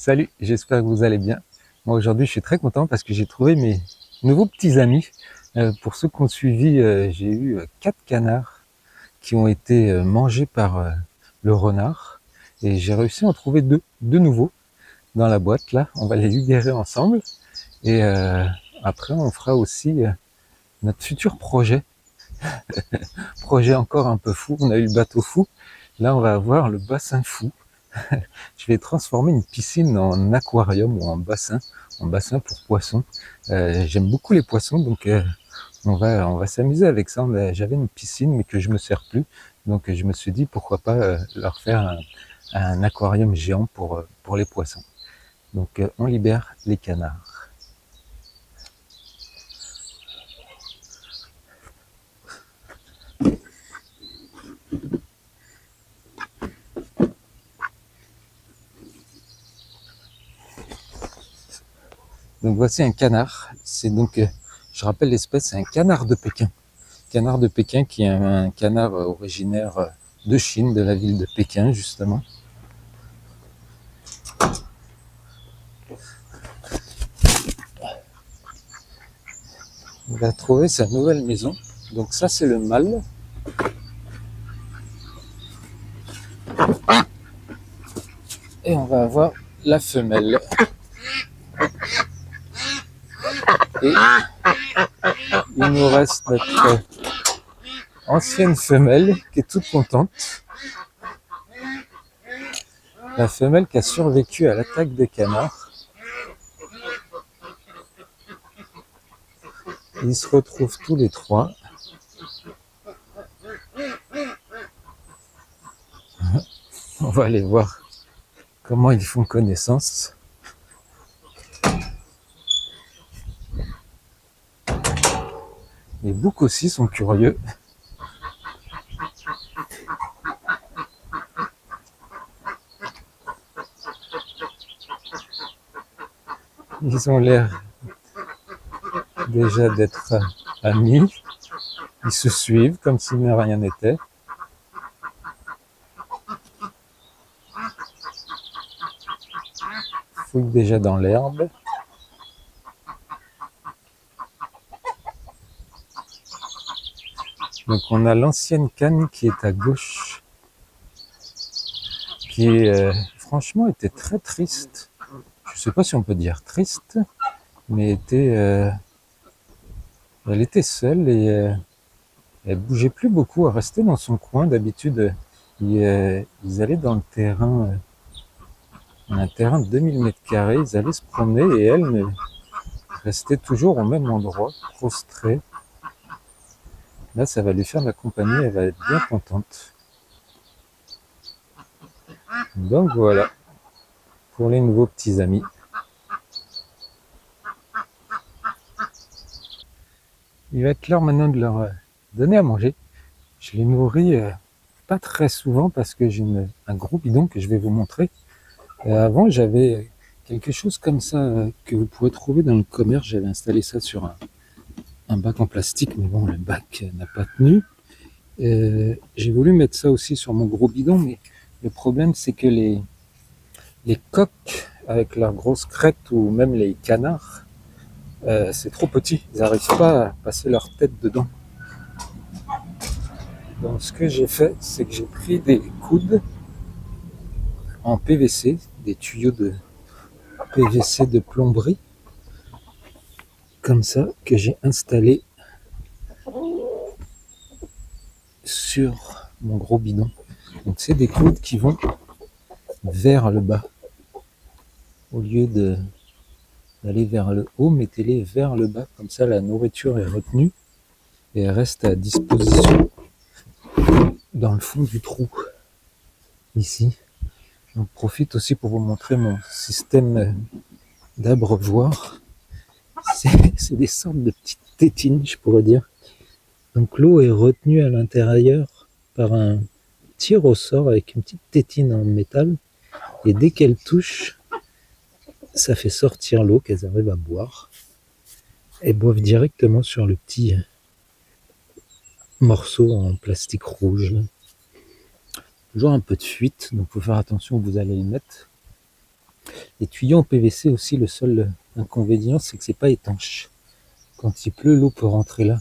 Salut, j'espère que vous allez bien. Moi aujourd'hui je suis très content parce que j'ai trouvé mes nouveaux petits amis. Pour ceux qui ont suivi, j'ai eu 4 canards qui ont été mangés par le renard. Et j'ai réussi à en trouver deux nouveaux dans la boîte là. On va les libérer ensemble. Et après on fera aussi notre futur projet. Projet encore un peu fou. On a eu le bateau fou. Là on va avoir le bassin fou. Je vais transformer une piscine en aquarium ou en bassin pour poissons. J'aime beaucoup les poissons, donc on va s'amuser avec ça. J'avais une piscine, mais que je me sers plus, donc je me suis dit pourquoi pas leur faire un aquarium géant pour les poissons. Donc on libère les canards. Donc voici un canard. C'est donc, je rappelle l'espèce, c'est un canard de Pékin. Canard de Pékin qui est un canard originaire de Chine, de la ville de Pékin justement. Il a trouvé sa nouvelle maison. Donc ça c'est le mâle. Et on va avoir la femelle. Et il nous reste notre ancienne femelle qui est toute contente. La femelle qui a survécu à l'attaque des canards. Ils se retrouvent tous les trois. On va aller voir comment ils font connaissance. Les boucs aussi sont curieux. Ils ont l'air déjà d'être amis. Ils se suivent comme si de rien n'était. Ils fouillent déjà dans l'herbe. Donc on a l'ancienne canne qui est à gauche, qui franchement était très triste. Je ne sais pas si on peut dire triste, mais elle était seule et elle bougeait plus beaucoup, elle restait dans son coin. D'habitude, ils allaient dans le terrain, un terrain de 2000 m², ils allaient se promener et elle restait toujours au même endroit, prostrée. Là, ça va lui faire de la compagnie, elle va être bien contente. Donc voilà, pour les nouveaux petits amis. Il va être l'heure maintenant de leur donner à manger. Je les nourris pas très souvent parce que j'ai un gros bidon que je vais vous montrer. Avant, j'avais quelque chose comme ça que vous pouvez trouver dans le commerce. J'avais installé ça sur un bac en plastique, mais bon, le bac n'a pas tenu. J'ai voulu mettre ça aussi sur mon gros bidon, mais le problème, c'est que les coqs, avec leurs grosses crêtes, ou même les canards, c'est trop petit. Ils n'arrivent pas à passer leur tête dedans. Donc ce que j'ai fait, c'est que j'ai pris des coudes en PVC, des tuyaux de PVC de plomberie, comme ça, que j'ai installé sur mon gros bidon. Donc c'est des coudes qui vont vers le bas. Au lieu d'aller vers le haut, mettez-les vers le bas, comme ça la nourriture est retenue et elle reste à disposition dans le fond du trou. Ici, j'en profite aussi pour vous montrer mon système d'abreuvoir. C'est des sortes de petites tétines, je pourrais dire. Donc l'eau est retenue à l'intérieur par un petit ressort avec une petite tétine en métal. Et dès qu'elle touche, ça fait sortir l'eau qu'elles arrivent à boire. Elles boivent directement sur le petit morceau en plastique rouge. Toujours un peu de fuite, donc il faut faire attention où vous allez le mettre. Les tuyaux en PVC aussi, le seul inconvénient, c'est que c'est pas étanche. Quand il pleut, l'eau peut rentrer là.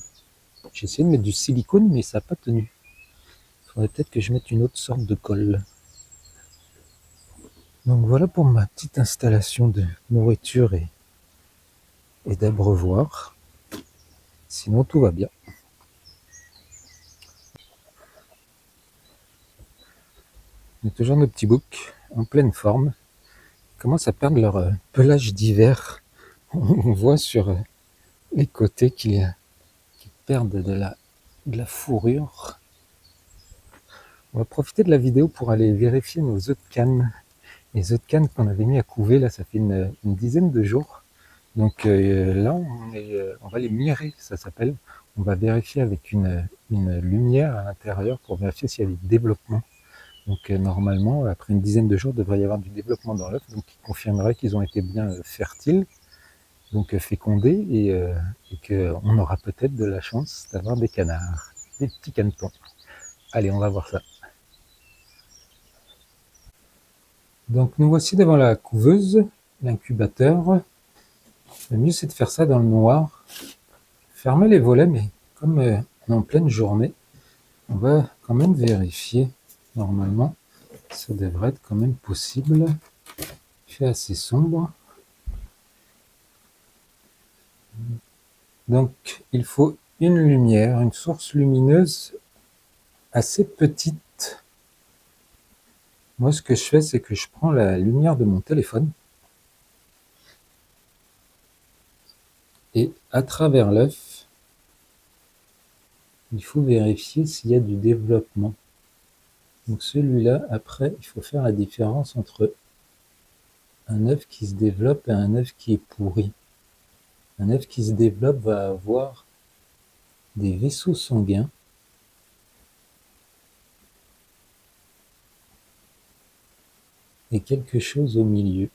J'ai essayé de mettre du silicone, mais ça n'a pas tenu. Il faudrait peut-être que je mette une autre sorte de colle. Donc voilà pour ma petite installation de nourriture et d'abreuvoir. Sinon, tout va bien. On a toujours nos petits boucs en pleine forme. Ils commencent à perdre leur pelage d'hiver. On voit sur les côtés qu'ils perdent de la fourrure. On va profiter de la vidéo pour aller vérifier nos œufs de canne. Les œufs de canne qu'on avait mis à couver, là, ça fait une dizaine de jours. Donc là, on va les mirer, ça s'appelle. On va vérifier avec une lumière à l'intérieur pour vérifier s'il y a du développement. Donc normalement, après une dizaine de jours, il devrait y avoir du développement dans l'œuf, donc qui confirmerait qu'ils ont été bien fertiles, donc fécondés, et qu'on aura peut-être de la chance d'avoir des canards, des petits canetons. Allez, on va voir ça. Donc nous voici devant la couveuse, l'incubateur. Le mieux c'est de faire ça dans le noir. Fermer les volets, mais comme on est en pleine journée, on va quand même vérifier. Normalement, ça devrait être quand même possible. Il fait assez sombre. Donc il faut une lumière, une source lumineuse assez petite. Moi ce que je fais, c'est que je prends la lumière de mon téléphone et à travers l'œuf, il faut vérifier s'il y a du développement. Donc celui-là, après, il faut faire la différence entre un œuf qui se développe et un œuf qui est pourri. Un œuf qui se développe va avoir des vaisseaux sanguins et quelque chose au milieu.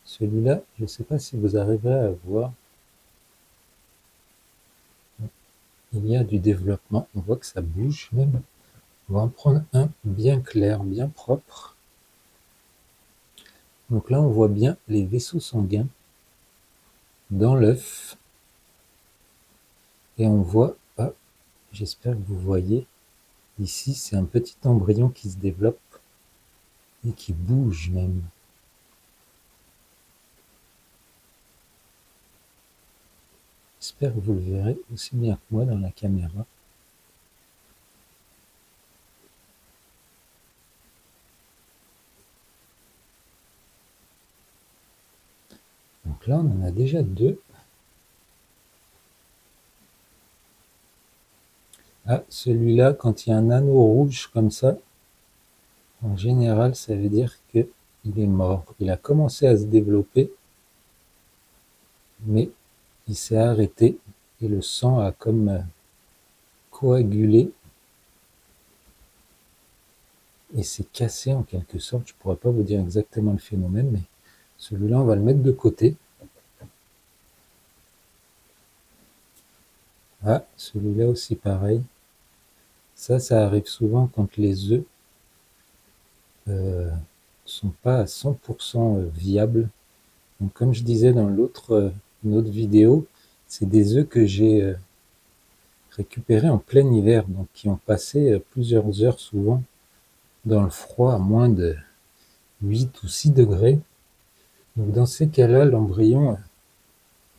Celui-là, je ne sais pas si vous arriverez à voir. Il y a du développement, on voit que ça bouge même. On va en prendre un bien clair, bien propre. Donc là, on voit bien les vaisseaux sanguins dans l'œuf. Et on voit, ah, j'espère que vous voyez, ici c'est un petit embryon qui se développe et qui bouge même. J'espère que vous le verrez aussi bien que moi dans la caméra. Donc là, on en a déjà deux. Ah, celui-là, quand il y a un anneau rouge comme ça, en général, ça veut dire qu'il est mort. Il a commencé à se développer, mais il s'est arrêté et le sang a comme coagulé et s'est cassé en quelque sorte. Je ne pourrais pas vous dire exactement le phénomène, mais celui-là, on va le mettre de côté. Ah, celui-là aussi pareil. Ça arrive souvent quand les œufs sont pas à 100% viables. Donc comme je disais dans une autre vidéo, c'est des œufs que j'ai récupérés en plein hiver, donc qui ont passé plusieurs heures souvent dans le froid à moins de 8 ou 6 degrés. Donc dans ces cas-là, l'embryon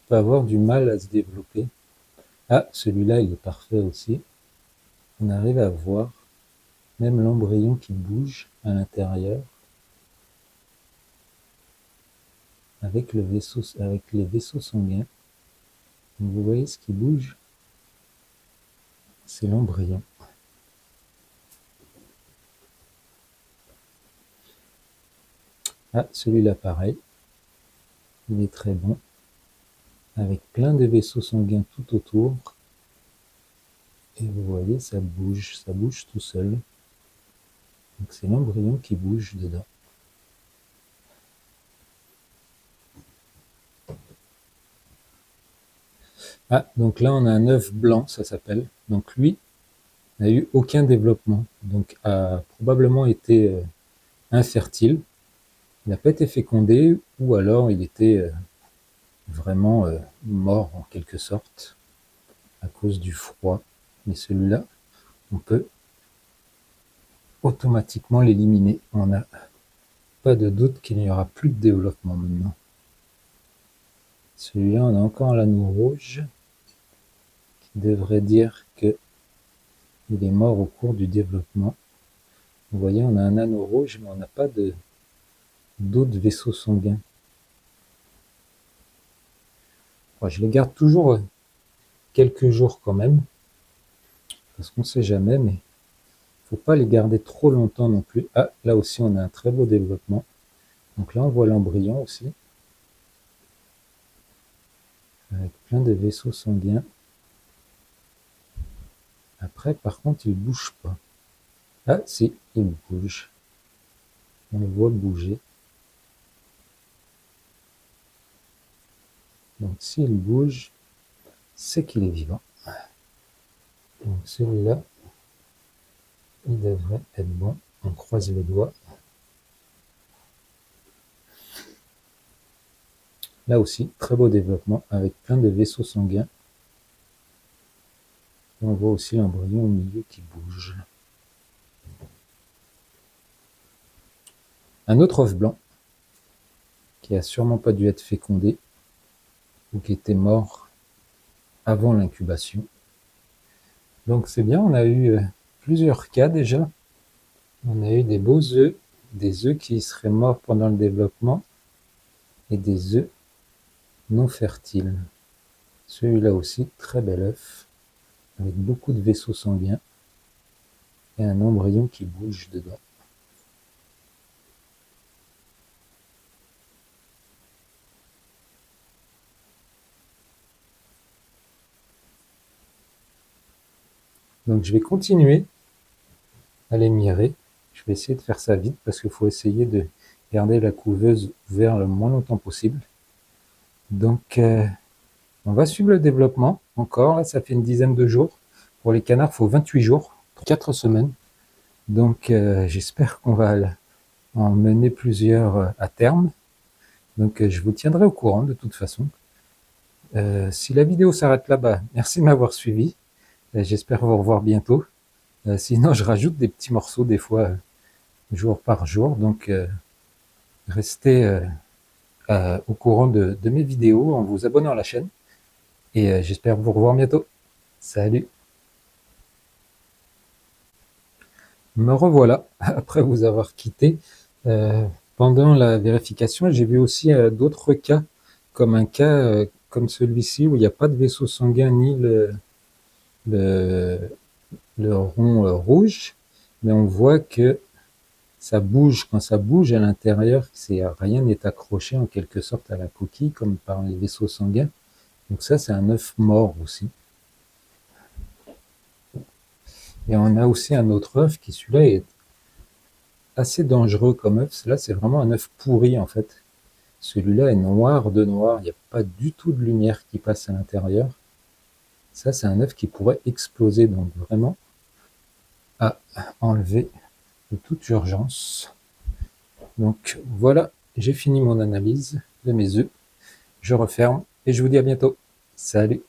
peut avoir du mal à se développer. Ah, celui-là, il est parfait aussi. On arrive à voir même l'embryon qui bouge à l'intérieur avec les vaisseaux sanguins. Donc vous voyez ce qui bouge, c'est l'embryon. Ah, celui-là pareil, il est très bon, avec plein de vaisseaux sanguins tout autour. Et vous voyez, ça bouge tout seul. Donc c'est l'embryon qui bouge dedans. Ah, donc là on a un œuf blanc, ça s'appelle. Donc lui n'a eu aucun développement, donc a probablement été infertile. Il n'a pas été fécondé, ou alors il était vraiment mort en quelque sorte à cause du froid. Mais celui-là, on peut automatiquement l'éliminer. On n'a pas de doute qu'il n'y aura plus de développement maintenant. Celui-là, on a encore l'anneau rouge qui devrait dire que il est mort au cours du développement. Vous voyez, on a un anneau rouge, mais on n'a pas d'autres vaisseaux sanguins. Bon, je les garde toujours quelques jours quand même, parce qu'on ne sait jamais, mais il ne faut pas les garder trop longtemps non plus. Ah, là aussi, on a un très beau développement. Donc là, on voit l'embryon aussi, avec plein de vaisseaux sanguins. Après, par contre, il ne bouge pas. Ah, si, il bouge. On le voit bouger. Donc, s'il bouge, c'est qu'il est vivant. Donc, celui-là, il devrait être bon. On croise les doigts. Là aussi, très beau développement avec plein de vaisseaux sanguins. Et on voit aussi l'embryon au milieu qui bouge. Un autre œuf blanc qui a sûrement pas dû être fécondé ou qui était mort avant l'incubation. Donc c'est bien, on a eu plusieurs cas déjà. On a eu des beaux œufs, des œufs qui seraient morts pendant le développement et des œufs non fertiles. Celui-là aussi, très bel œuf, avec beaucoup de vaisseaux sanguins et un embryon qui bouge dedans. Donc je vais continuer à les mirer. Je vais essayer de faire ça vite parce qu'il faut essayer de garder la couveuse ouverte le moins longtemps possible. Donc on va suivre le développement encore. Là, ça fait une dizaine de jours. Pour les canards, il faut 28 jours, 4 semaines. Donc j'espère qu'on va en mener plusieurs à terme. Donc je vous tiendrai au courant de toute façon. Si la vidéo s'arrête là, merci de m'avoir suivi. J'espère vous revoir bientôt. Sinon, je rajoute des petits morceaux des fois, jour par jour. Donc, restez au courant de mes vidéos en vous abonnant à la chaîne. Et j'espère vous revoir bientôt. Salut! Me revoilà, après vous avoir quitté. Pendant la vérification, j'ai vu aussi d'autres cas, comme un cas comme celui-ci, où il n'y a pas de vaisseau sanguin ni le rond rouge, mais on voit que ça bouge. Quand ça bouge à l'intérieur, rien n'est accroché en quelque sorte à la coquille, comme par les vaisseaux sanguins. Donc ça, c'est un œuf mort aussi. Et on a aussi un autre œuf qui, celui-là, est assez dangereux comme œuf. Là, c'est vraiment un œuf pourri, en fait. Celui-là est noir de noir. Il n'y a pas du tout de lumière qui passe à l'intérieur. Ça, c'est un œuf qui pourrait exploser. Donc vraiment, à enlever de toute urgence. Donc voilà, j'ai fini mon analyse de mes œufs. Je referme et je vous dis à bientôt. Salut!